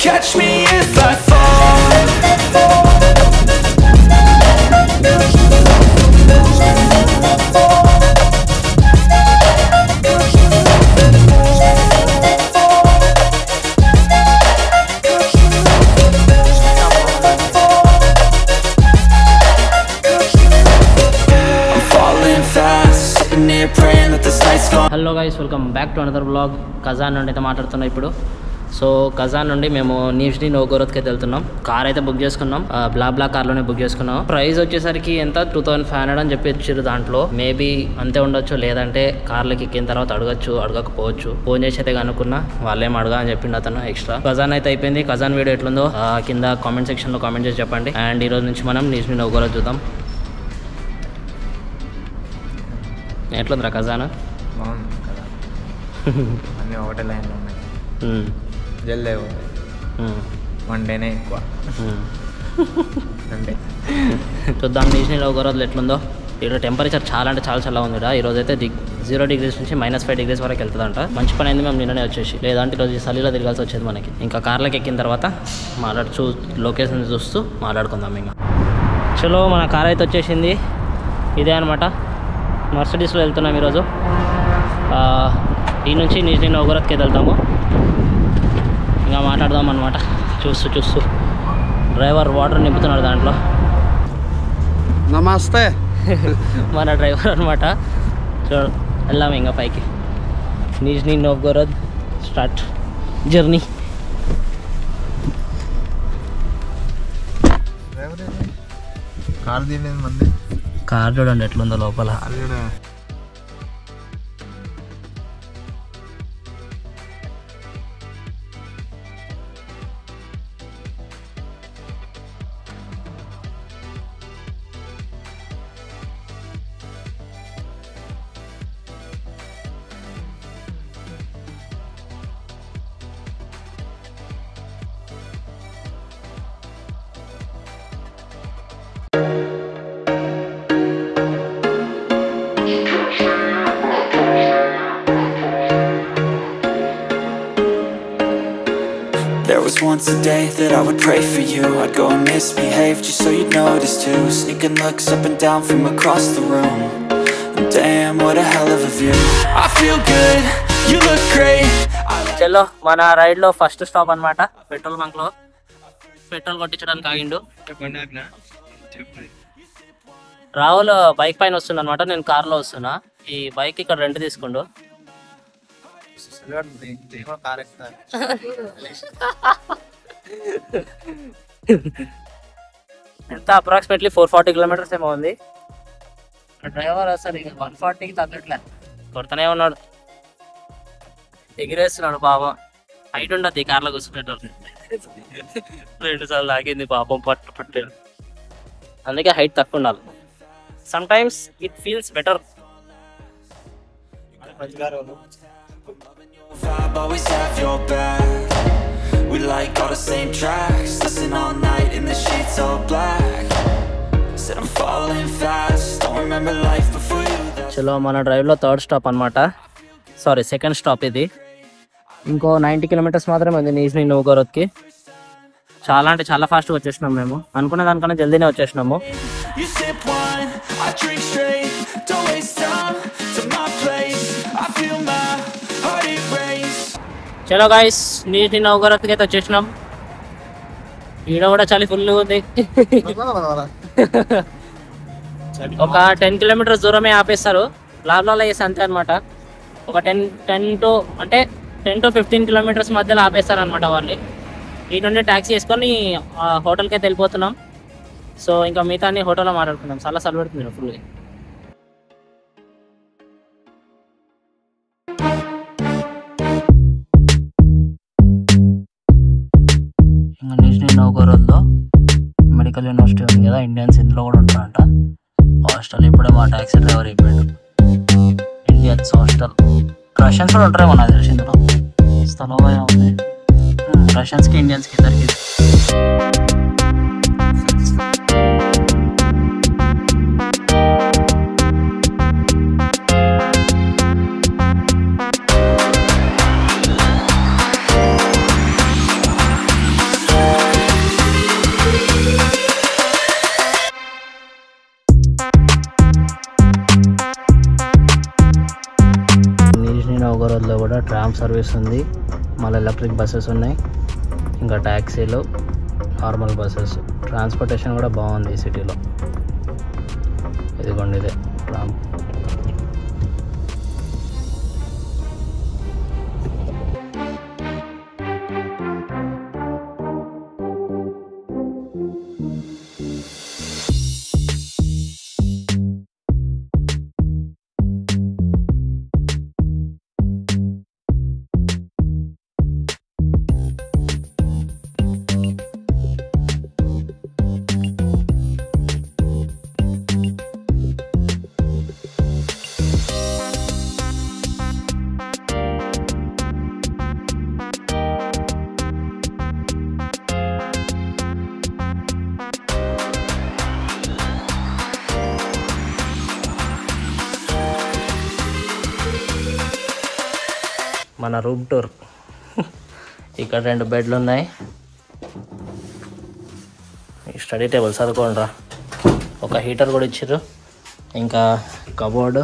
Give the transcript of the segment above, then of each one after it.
catch me if I fall. Hello guys, welcome back to another blog. Kazan నుండి అయితే మాట్లాడుతున్నాం ఇప్పుడు. So Kazan నుండి మేము నిజ్నీ నోవ్గోరోద్కి అయితే వెళ్తున్నాం. కార్ అయితే బుక్ చేసుకున్నాం, బ్లా కార్లోనే బుక్ చేసుకున్నాం. ప్రైస్ వచ్చేసరికి ఎంత 2500 అని చెప్పి ఇచ్చారు. దాంట్లో మేబీ అంతే ఉండొచ్చు, లేదంటే కార్లకి ఎక్కిన తర్వాత అడగచ్చు, అడగకపోవచ్చు. ఫోన్ చేసి అయితే కనుక్కున్నా, వాళ్ళేం అడగా అని చెప్పిండు అతను ఎక్స్ట్రా. కజాన్ అయితే అయిపోయింది. కజాన్ వీడియో ఎట్లుందో కింద కామెంట్ సెక్షన్లో కామెంట్ చేసి చెప్పండి. అండ్ ఈ రోజు నుంచి మనం నిజ్నీ నోవ్గోరోద్ చూద్దాం. ఎట్లుందిరా కజాన్? బాగుంది కదా, అన్నీ ఒకటే లైన్లో ఉన్నాయి. జల్దీ వన్ డేనే ఎక్కువ అంటే చూద్దాం నిజ్నీ నోవ్గోరోద్లో ఎట్లుందో. ఇక్కడ టెంపరేచర్ చాలా అంటే చాలా చల్లగా ఉంది. ఈరోజు అయితే 0 డిగ్రీస్ నుంచి -5 డిగ్రీస్ వరకు వెళ్తుందంట. మంచి పని అయింది మేము నిన్ననే వచ్చేసి, లేదంటే ఈరోజు చలిలో తిరగాల్సి వచ్చేది మనకి. ఇంకా కార్లోకి ఎక్కిన తర్వాత లొకేషన్ చూస్తూ మాట్లాడుకుందాం. ఇంకా చలో, మన కార్ అయితే వచ్చేసింది. ఇదే అనమాట, మర్సిడీస్లో వెళ్తున్నాం ఈరోజు. ఈ నుంచి నిజ్నీ నోవ్గోరోద్కి వెళ్తాము. ఇంకా మాట్లాడదాం అనమాట. చూస్తూ డ్రైవర్ వాటర్ నింపుతున్నాడు దాంట్లో. నమస్తే. మన డ్రైవర్ అనమాట. వెళ్దాం ఇంకా పైకి. Nizhny Novgorod start journey. Car తీయలేదు మంది. కార్ చూడండి ఎట్లుందో లోపల. There was once a day that I would pray for you. I'd go and misbehave just so you'd notice too. Sneaking looks up and down from across the room. And damn, what a hell of a view. I feel good, you look great. చలో, మన ride లో first stop అనమాట petrol bunk లో. Petrol కొట్టించడానికి ఆగిండు. Rahul bike పైన వస్తుంది అనమాట, నేను car లో వస్తున్నా. ఈ బైక్ ఇక్కడ రెంట్ తీసుకుండు. ఎంత అప్రాక్సిమేట్లీ 440 కిలోమీటర్స్ ఏమో ఉంది. డ్రైవర్ అసలు 140కి తగ్గట్లే, కొడుతూనే ఉన్నాడు, ఎగిరేస్తున్నాడు పాపం. హైట్ ఉండదు ఈ కార్లో కూర్చునేటోళ్ళు. 2 సార్లు లాగింది పాపం, పట్టు. అందుకే హైట్ తక్కువ ఉండాలి. Some times it feels better. Vibe, always have your back. We like all the same tracks. Listen all night in the sheets all black. Said I'm falling fast. Don't remember life before you. చలో, మన డ్రైవ్లో third stop అనమాట. Sorry, second stop ఇది. ఇంకో 90 kilometres మాత్రమే ఉంది Nizhny నోవ్గోరోద్కి. చాలా అంటే చాలా ఫాస్ట్గా వచ్చేసినాం. మేము అనుకునే దానికన్నా జల్దీనే వచ్చేసినాము. You sip wine, I drink straight. Don't waste time to my place. I feel my heart erase. చలో గైస్, నిజ్నీ నోవ్గోరోద్కి అయితే వచ్చేసినాం. ఈడ కూడా చలి ఫుల్ ఉంది. ఒక 10 కిలోమీటర్స్ దూరమే ఆపేస్తారు. లాబ్లా వేసి అంతే అనమాట. ఒక 10 to 15 కిలోమీటర్స్ మధ్యలో ఆపేస్తారు అనమాట వాళ్ళు. ఈ నుండి ట్యాక్సీ వేసుకొని హోటల్కి అయితే వెళ్ళిపోతున్నాం. సో ఇంకా మిగతా అన్ని హోటల్లో మాట్లాడుకుందాం. చాలా సలు పెడుతుంది ఫుల్గా. నిజ్నీ నోవ్గోరోద్లో మెడికల్ యూనివర్సిటీ ఉంది కదా, ఇండియన్స్ ఇందులో కూడా ఉంటారంట. హాస్టల్ ఇప్పుడే మా ట్యాక్సీ డ్రైవర్ అయిపోయాడు. Indians hostel. రష్యన్స్ కూడా ఉంటారేమో నాకు తెలిసి ఇందులో. స్థలం ఉంది రష్యన్స్కి ఇండియన్స్కి ఇద్దరికి. ఇక్కడ ట్రామ్ సర్వీస్ ఉంది, మళ్ళీ ఎలక్ట్రిక్ బస్సెస్ ఉన్నాయి, ఇంకా ట్యాక్సీలు, నార్మల్ బస్సెస్. ట్రాన్స్పోర్టేషన్ కూడా బాగుంది ఈ సిటీలో. ఇదిగోండి ఇదే ట్రామ్. మన రూమ్ టూర్. ఇక్కడ 2 బెడ్లు ఉన్నాయి, స్టడీ టేబుల్ చదువుకోండి రా. ఒక హీటర్ కూడా ఇచ్చారు, ఇంకా కబోర్డు,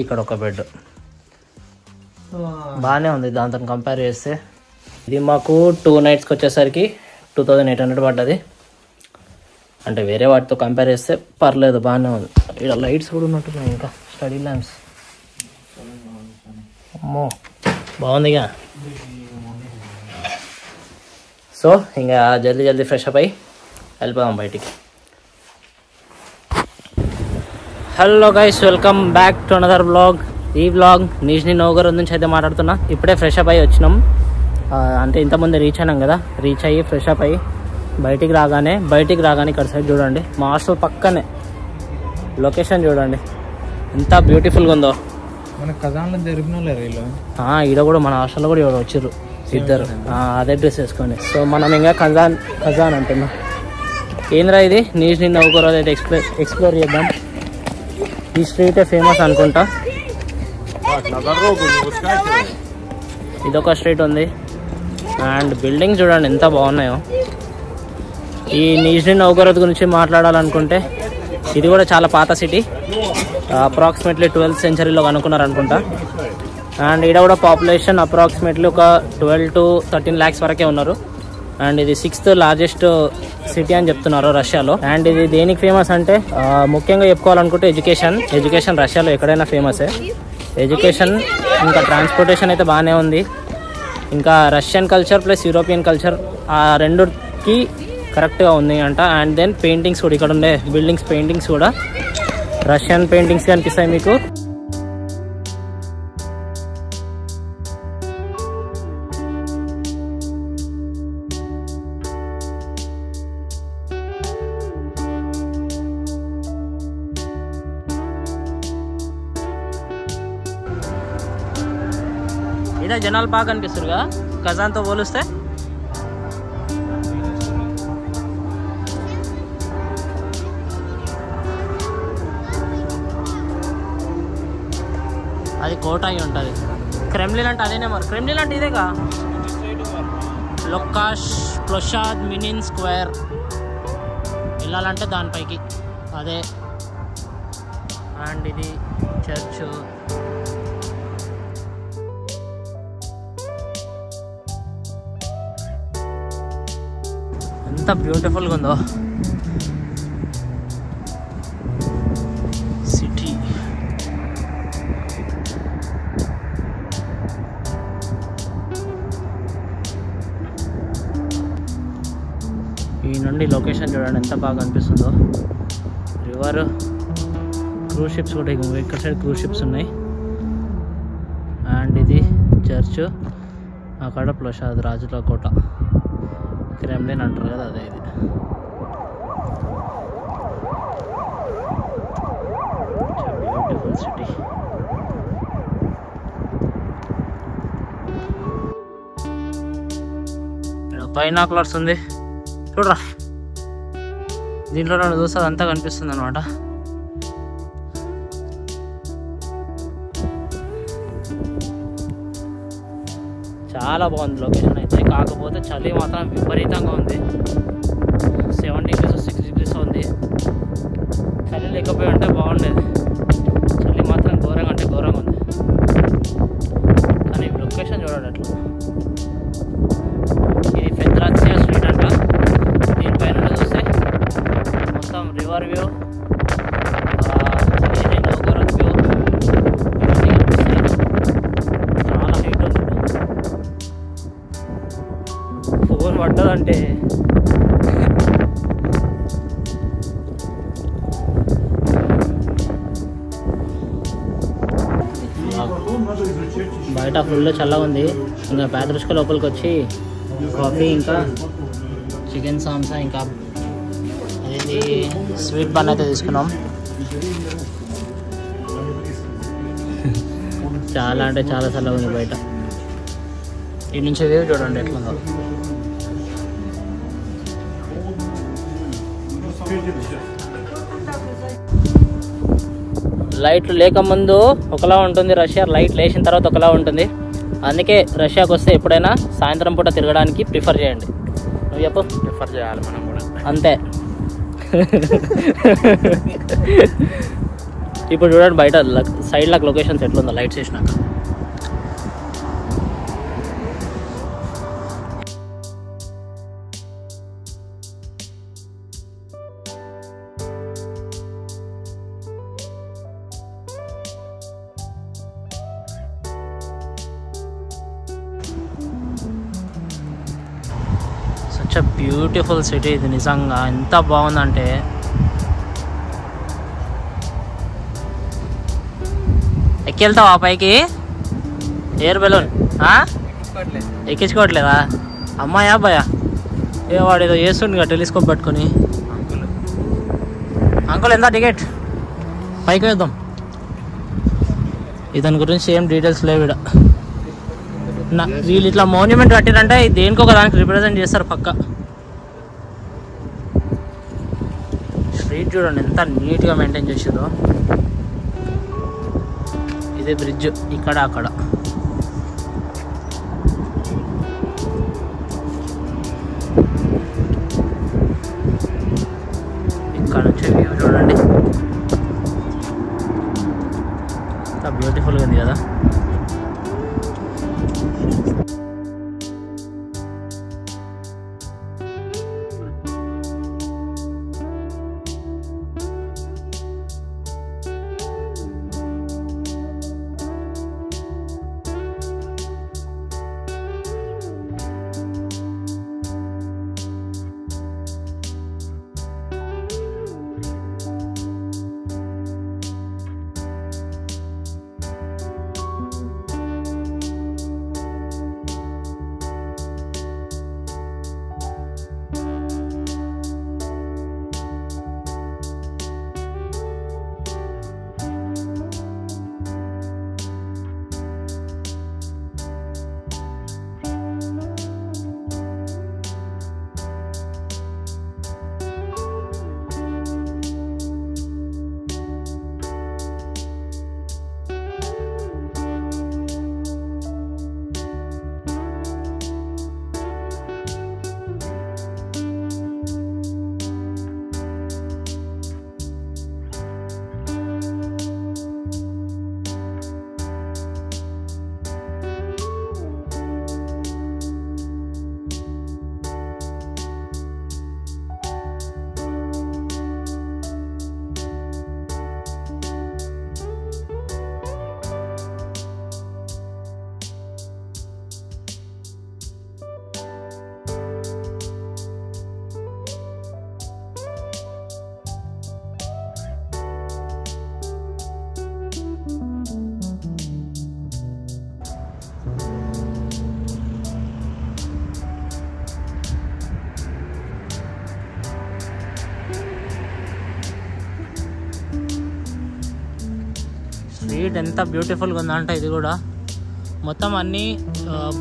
ఇక్కడ ఒక బెడ్. బాగానే ఉంది దాంతో కంపేర్ చేస్తే. ఇది మాకు 2 నైట్స్కి వచ్చేసరికి 2800 పడ్డది. అంటే వేరే వాటితో కంపేర్ చేస్తే పర్లేదు, బాగానే ఉంది. ఇక్కడ లైట్స్ కూడా ఉన్నట్టున్నాయి, ఇంకా స్టడీ ల్యాంప్స్. అమ్మో బాగుందిగా. సో ఇంకా జల్దీ ఫ్రెష్ అప్ అయ్యి వెళ్ళిపోదాం బయటికి. Hello guys, welcome back to another blog. ఈ బ్లాగ్ నిజ్నీ నోగరోడ్ నుంచి అయితే మాట్లాడుతున్నా. ఇప్పుడే ఫ్రెష్ అప్ అయ్యి వచ్చినాం, అంటే ఇంతకుముందే రీచ్ అయినాం కదా. రీచ్ అయ్యి ఫ్రెష్ అప్ అయ్యి బయటికి రాగానే ఇక్కడ సైడ్ చూడండి, మా హాస్టల్ పక్కనే లొకేషన్ చూడండి ఎంత బ్యూటిఫుల్గా ఉందో. మన కజాన్లో జరిగిన ఈడ కూడా మన హాస్టల్లో కూడా ఎవరు వచ్చారు, 2 అదే డ్రెస్ వేసుకొని. సో మనం ఇంకా ఖజాన్ అంటున్నాం. ఏంద్రా ఇది నిజ్నీ నోగరోడ్ అయితే ఎక్స్ప్లోర్ చేద్దాం. ఈ స్ట్రీటే ఫేమస్ అనుకుంటా. ఇదొక స్ట్రీట్ ఉంది, అండ్ బిల్డింగ్ చూడండి ఎంత బాగున్నాయో. ఈ నిజ్నీ నోగరోడ్ గురించి మాట్లాడాలనుకుంటే ఇది కూడా చాలా పాత సిటీ, అప్రాక్సిమేట్లీ 12th సెంచరీలో కనుక్కున్నారు అనుకుంటా. అండ్ ఇక్కడ కూడా పాపులేషన్ అప్రాక్సిమేట్లీ ఒక 12 to 13 lakhs వరకే ఉన్నారు. అండ్ ఇది 6th లార్జెస్ట్ సిటీ అని చెప్తున్నారు రష్యాలో. అండ్ ఇది దేనికి ఫేమస్ అంటే ముఖ్యంగా చెప్పుకోవాలనుకుంటే ఎడ్యుకేషన్ రష్యాలో ఎక్కడైనా ఫేమసే. ఎడ్యుకేషన్ ఇంకా ట్రాన్స్పోర్టేషన్ అయితే బాగానే ఉంది. ఇంకా Russian culture plus European culture ఆ రెండుకి కరెక్ట్గా ఉంది అంట. అండ్ దెన్ పెయింటింగ్స్ కూడా, ఇక్కడ ఉండే బిల్డింగ్స్ పెయింటింగ్స్ కూడా రష్యన్ పెయింటింగ్స్ కనిపిస్తాయి మీకు. ఇక్కడ జనాలు బాగా కనిపిస్తారుగా కజాన్తో పోలిస్తే. అది కోట అయి ఉంటుంది. క్రెమ్లిన్ అంటే అదేనే మరి. క్రెమ్లిన్ అంటే ఇదేగా, లొకాష్ ప్లొషాద్ మినిన్ స్క్వేర్ వెళ్ళాలంటే దానిపైకి అదే. అండ్ ఇది చర్చ్. ఎంత బ్యూటిఫుల్గా ఉందో సిటీ. ఈ నుండి లొకేషన్ చూడండి ఎంత బాగా అనిపిస్తుందో. రివర్, క్రూజ్ షిప్స్ కూడా ఇక్కడ సైడ్ క్రూజ్ షిప్స్ ఉన్నాయి. అండ్ ఇది చర్చ్, అక్కడ ప్లొషాద్ రాజుల కోట, క్రెమ్లిన్ అంటారు కదా అదే. ఇది బ్యూటిఫుల్ సిటీ. బైనాక్యులర్స్ ఉంది చూడరా, దీంట్లో నన్ను చూస్తే అదంతా కనిపిస్తుంది అనమాట. చాలా బాగుంది లొకేషన్ అయితే. కాకపోతే చలి మాత్రం విపరీతంగా ఉంది. 7 degrees 6 degrees ఉంది. చలి లేకపోయి ఉంటే బాగుండేది. చలి మాత్రం ఘోరంగా అంటే ఘోరంగా ఉంది. ఫోన్ పడ్డదంటే బయట ఫుల్ చల్లగా ఉంది. ఇంకా పేదరుష్క లోపలికి వచ్చి కాఫీ ఇంకా చికెన్ సాంసా ఇంకా అదేంటి స్వీట్ బన్ అయితే తీసుకున్నాం. చాలా అంటే చాలా చల్లగా ఉంది బయట. ఈ నుంచి వేవ్ చూడండి ఎట్లుందో. లైట్లు లేకముందు ఒకలా ఉంటుంది రష్యా, లైట్ లేచిన తర్వాత ఒకలా ఉంటుంది. అందుకే రష్యాకి వస్తే ఎప్పుడైనా సాయంత్రం పూట తిరగడానికి ప్రిఫర్ చేయండి. నువ్వు చెప్పు. ప్రిఫర్ చేయాలి మనం కూడా అంతే. ఇప్పుడు చూడండి బయట సైడ్ లాక్ లొకేషన్స్ ఎట్లుందో లైట్స్ వేసినాక. సచ్ అ బ్యూటిఫుల్ సిటీ ఇది. నిజంగా ఎంత బాగుందంటే ఎక్కెళ్తావా పైకి? ఎయిర్ బెలూన్ ఎక్కించుకోవట్లేదా? అమ్మాయా అబ్బాయా? ఏ వాడు ఏదో చేస్తుండగా టెలిస్కోప్ పట్టుకొని. అంకుల్ ఎంత టికెట్? పైకి వేద్దాం. ఇతని గురించి ఏం డీటెయిల్స్ లేవు ఇక్కడ. వీళ్ళు ఇట్లా మోన్యుమెంట్ కట్టిరంటే దేనికి ఒక దానికి రిప్రజెంట్ చేస్తారు పక్క. స్ట్రీట్ చూడండి ఎంత నీట్గా మెయింటైన్ చేసారో. ఇదే బ్రిడ్జ్ ఇక్కడ అక్కడ. ఇక్కడ నుంచి వ్యూ చూడండి ఎంత బ్యూటిఫుల్గా ఉంది కదా. స్ట్రీట్ ఎంత బ్యూటిఫుల్గా ఉందంటే ఇది కూడా మొత్తం అన్నీ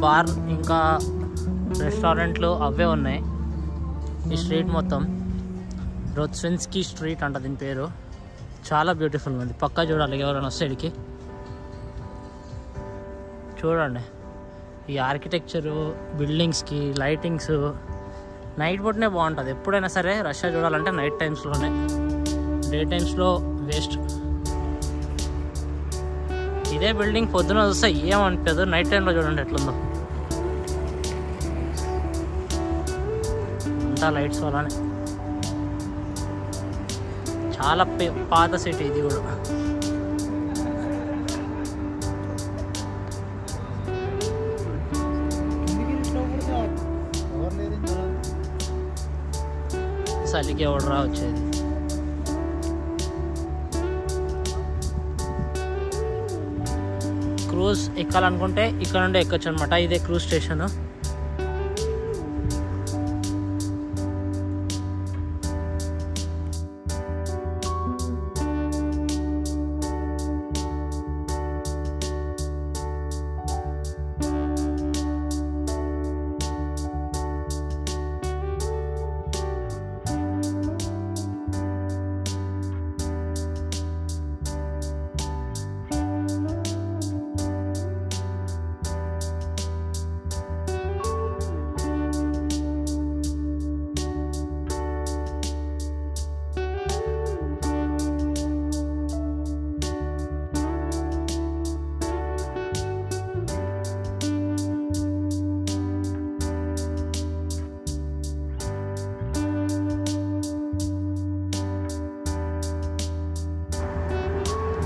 బార్ ఇంకా రెస్టారెంట్లు అవే ఉన్నాయి ఈ స్ట్రీట్ మొత్తం. రోత్స్విన్స్కీ స్ట్రీట్ అంట దీని పేరు. చాలా బ్యూటిఫుల్గా ఉంది. పక్కా చూడాలి ఎవరైనా వస్తే ఇక్కడికి. చూడండి ఈ ఆర్కిటెక్చరు, బిల్డింగ్స్కి లైటింగ్స్ నైట్ పూటనే బాగుంటుంది. ఎప్పుడైనా సరే రష్యా చూడాలంటే నైట్ టైమ్స్లోనే, డే టైమ్స్లో వేస్ట్. ఇదే బిల్డింగ్ పొద్దున చూస్తే ఏమనిపించదు, నైట్ టైంలో చూడండి ఎట్లుందో. అంతా లైట్స్ వల్లనే. చాలా పాత సిటీ ఇది కూడా. చలికి ఎవడరా వచ్చేది. క్రూజ్ ఎక్కాలనుకుంటే ఇక్కడ నుండి ఎక్కొచ్చు అనమాట. ఇదే క్రూజ్ స్టేషన్.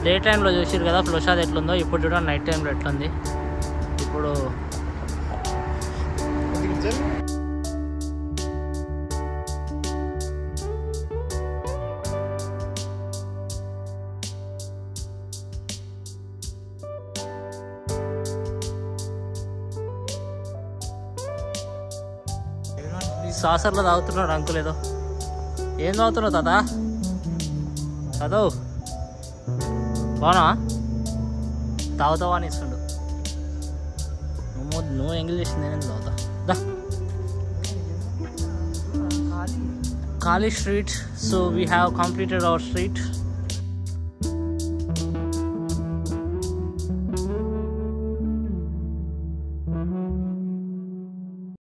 డే టైంలో చూసారు కదా ప్రసాద్ ఎట్లుందో. ఇప్పుడు చూడ నైట్ టైంలో ఎట్లుంది. ఇప్పుడు సాసర్లో తాగుతున్నాడు అంకుల్. ఏదో ఏం తాగుతున్నావు తాత? చదువు బాగున్నా? తాగుతావా అని ఇస్తుండు. నువ్వు ఎంగిల్ చేసింది నేను తాగుతా. ఖాళీ street. So we have completed hour street.